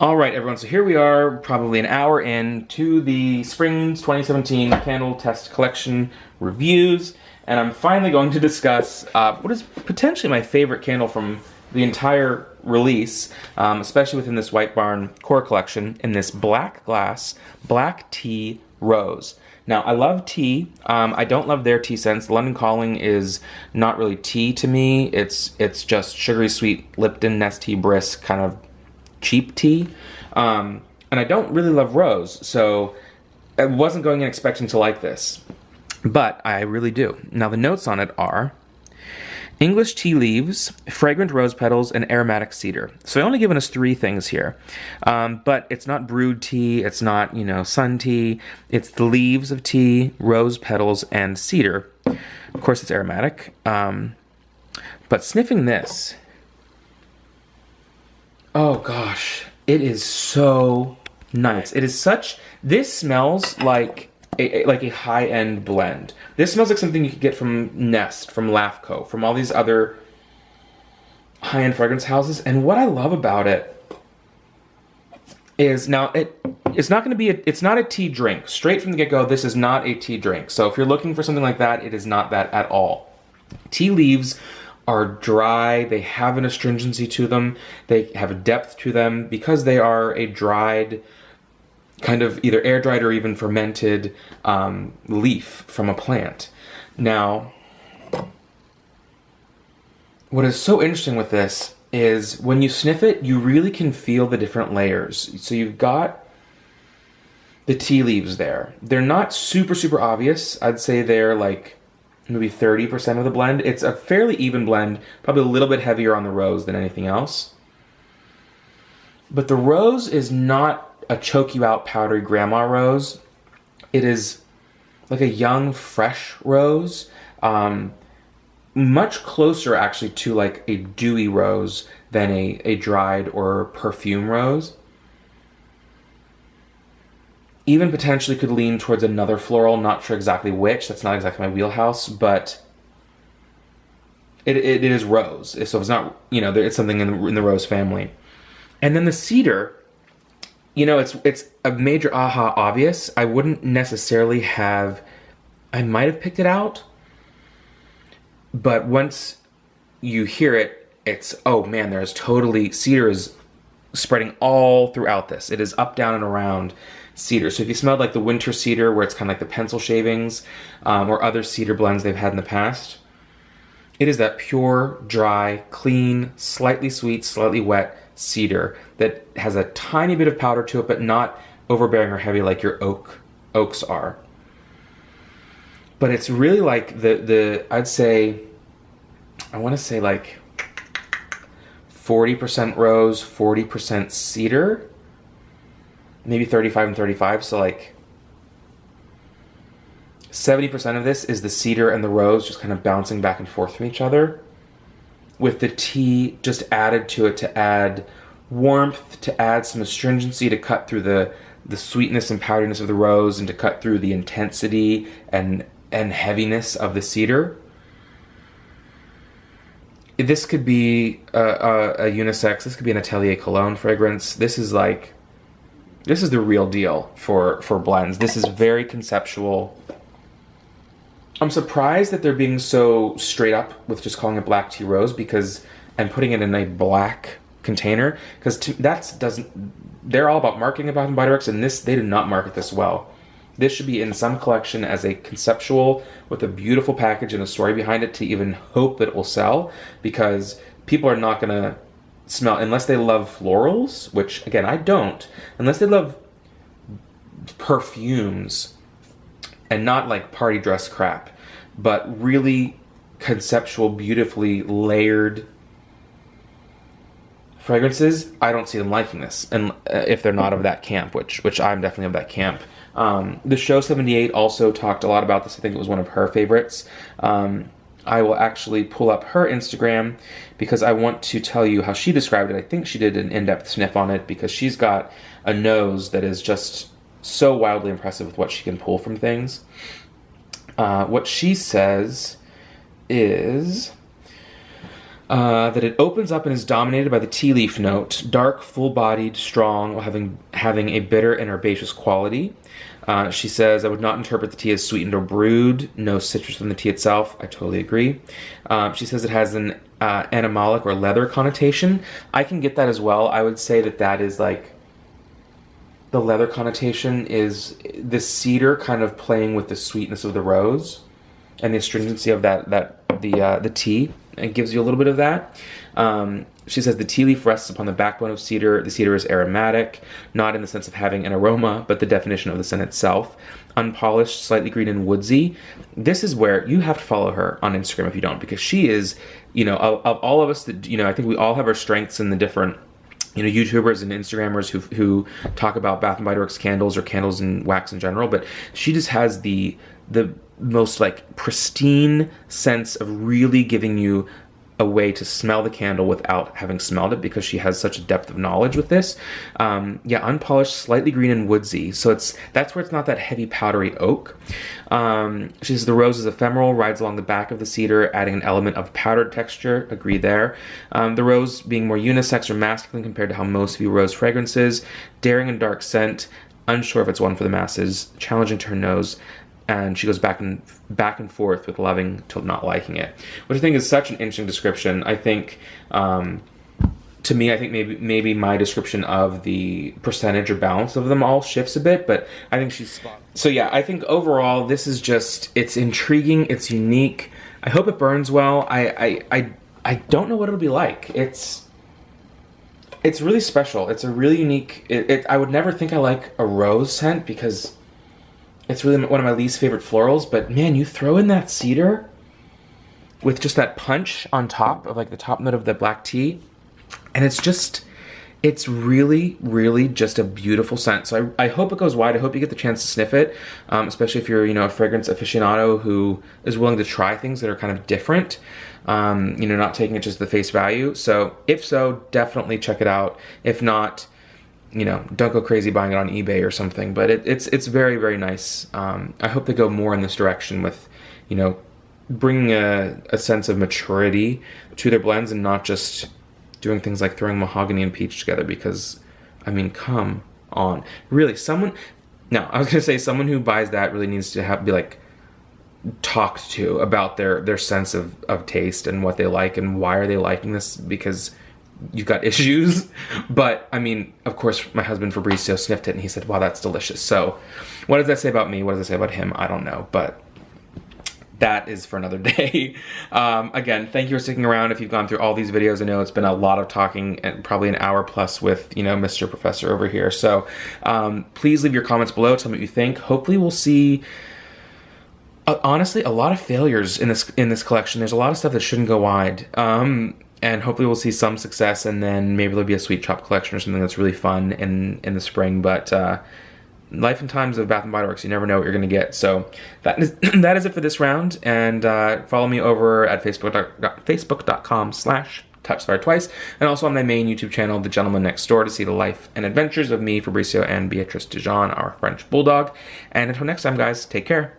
All right, everyone, so here we are, probably an hour in to the Spring 2017 Candle Test Collection reviews, and I'm finally going to discuss what is potentially my favorite candle from the entire release, especially within this White Barn Core Collection, in this black glass, black tea rose. Now, I love tea. I don't love their tea scents. London Calling is not really tea to me. It's just sugary sweet Lipton, Nestea, Brisk kind of cheap tea. And I don't really love rose, so I wasn't going in expecting to like this. But I really do. Now, the notes on it are English tea leaves, fragrant rose petals, and aromatic cedar. So they've only given us 3 things here. But it's not brewed tea, it's not, sun tea. It's the leaves of tea, rose petals, and cedar. Of course, it's aromatic. But sniffing this, oh gosh, it is so nice. It is such, this smells like a high-end blend. This smells like something you could get from Nest, from LAFCO, from all these other high-end fragrance houses. And what I love about it is, now it's not going to be it's not a tea drink. Straight from the get-go, this is not a tea drink. So if you're looking for something like that, it is not that at all. Tea leaves are dry, they have an astringency to them, they have a depth to them because they are a dried, kind of either air dried or even fermented leaf from a plant. Now, what is so interesting with this is when you sniff it, you really can feel the different layers. So you've got the tea leaves there. They're not super, super obvious. I'd say they're like maybe 30% of the blend. It's a fairly even blend, probably a little bit heavier on the rose than anything else. But the rose is not a choke you out powdery grandma rose. It is like a young, fresh rose. Much closer actually to like a dewy rose than a dried or perfume rose. Even potentially could lean towards another floral, not sure exactly which, that's not exactly my wheelhouse, but it is rose. So it's not, it's something in the rose family. And then the cedar, it's a major aha obvious. I wouldn't necessarily have, I might have picked it out, but once you hear it, it's, oh man, there's totally, cedar is spreading all throughout this. It is up, down, and around cedar. So if you smelled like the winter cedar, where it's kind of like the pencil shavings, or other cedar blends they've had in the past, it is that pure, dry, clean, slightly sweet, slightly wet cedar that has a tiny bit of powder to it, but not overbearing or heavy like your oaks are. But it's really like I'd say, I want to say like 40% rose, 40% cedar, maybe 35 and 35. So like 70% of this is the cedar and the rose just kind of bouncing back and forth from each other, with the tea just added to it to add warmth, to add some astringency, to cut through the sweetness and powderiness of the rose, and to cut through the intensity and heaviness of the cedar. This could be a unisex, this could be an Atelier Cologne fragrance. This is the real deal for blends. This is very conceptual. I'm surprised that they're being so straight up with just calling it black tea rose and putting it in a black container, because they're all about marketing about Bath & Body Works, and they did not market this well. This should be in some collection as a conceptual with a beautiful package and a story behind it to even hope that it will sell, because people are not going to smell, unless they love florals, which again I don't, unless they love perfumes and not like party dress crap, but really conceptual, beautifully layered fragrances, I don't see them liking this, and if they're not of that camp, which I'm definitely of that camp. The Show 78 also talked a lot about this. I think it was one of her favorites. I will actually pull up her Instagram because I want to tell you how she described it. I think she did an in-depth sniff on it because she's got a nose that is just so wildly impressive with what she can pull from things. What she says is, That it opens up and is dominated by the tea leaf note, dark, full-bodied, strong, while having a bitter and herbaceous quality. She says, I would not interpret the tea as sweetened or brewed. No citrus in the tea itself. I totally agree. She says it has an animalic or leather connotation. I can get that as well. I would say that that is like, the leather connotation is the cedar kind of playing with the sweetness of the rose and the astringency of the tea. It gives you a little bit of that. She says the tea leaf rests upon the backbone of cedar. The cedar is aromatic, not in the sense of having an aroma, but the definition of the scent itself. Unpolished, slightly green and woodsy. This is where you have to follow her on Instagram if you don't, because she is, you know, of all of us that, you know, I think we all have our strengths in the different, you know, YouTubers and Instagrammers who talk about Bath & Body Works candles or candles and wax in general, but she just has the most like pristine sense of really giving you a way to smell the candle without having smelled it, because she has such a depth of knowledge with this. Yeah, unpolished, slightly green and woodsy. So that's where it's not that heavy powdery oak. She says the rose is ephemeral, rides along the back of the cedar, adding an element of powdered texture. Agree there. The rose being more unisex or masculine compared to how most view rose fragrances. Daring and dark scent. Unsure if it's one for the masses. Challenging to her nose. And she goes back and forth with loving to not liking it, which I think is such an interesting description. I think, to me, I think maybe my description of the percentage or balance of them all shifts a bit, but I think she's spot on. So yeah, I think overall this is just, it's intriguing, it's unique. I hope it burns well. I don't know what it'll be like. It's really special. It's a really unique. I would never think I like a rose scent because it's really one of my least favorite florals, but man, you throw in that cedar with just that punch on top of like the top note of the black tea, and it's really, really just a beautiful scent. So I hope it goes wide. I hope you get the chance to sniff it, especially if you're, you know, a fragrance aficionado who is willing to try things that are kind of different, you know, not taking it just the face value. So if so, definitely check it out. If not, you know, don't go crazy buying it on eBay or something, but it's very, very nice. I hope they go more in this direction with, you know, bringing a sense of maturity to their blends and not just doing things like throwing mahogany and peach together, because, I mean, come on. Really, someone who buys that really needs to be like talked to about their sense of taste and what they like and why are they liking this, because you've got issues. But I mean, of course, my husband Fabrizio sniffed it and he said, wow, that's delicious. So what does that say about me? What does it say about him? I don't know, but that is for another day. Again, thank you for sticking around. If you've gone through all these videos, I know it's been a lot of talking and probably an hour plus with, you know, Mr. Professor over here. So please leave your comments below. Tell me what you think. Hopefully we'll see, honestly, a lot of failures in this collection. There's a lot of stuff that shouldn't go wide. And hopefully we'll see some success, and then maybe there'll be a sweet shop collection or something that's really fun in the spring. But life and times of Bath & Body Works, you never know what you're going to get. So that is it for this round. And follow me over at facebook.com/TouchTheFireTwice, and also on my main YouTube channel, The Gentleman Next Door, to see the life and adventures of me, Fabrizio, and Beatrice Dijon, our French bulldog. And until next time, guys, take care.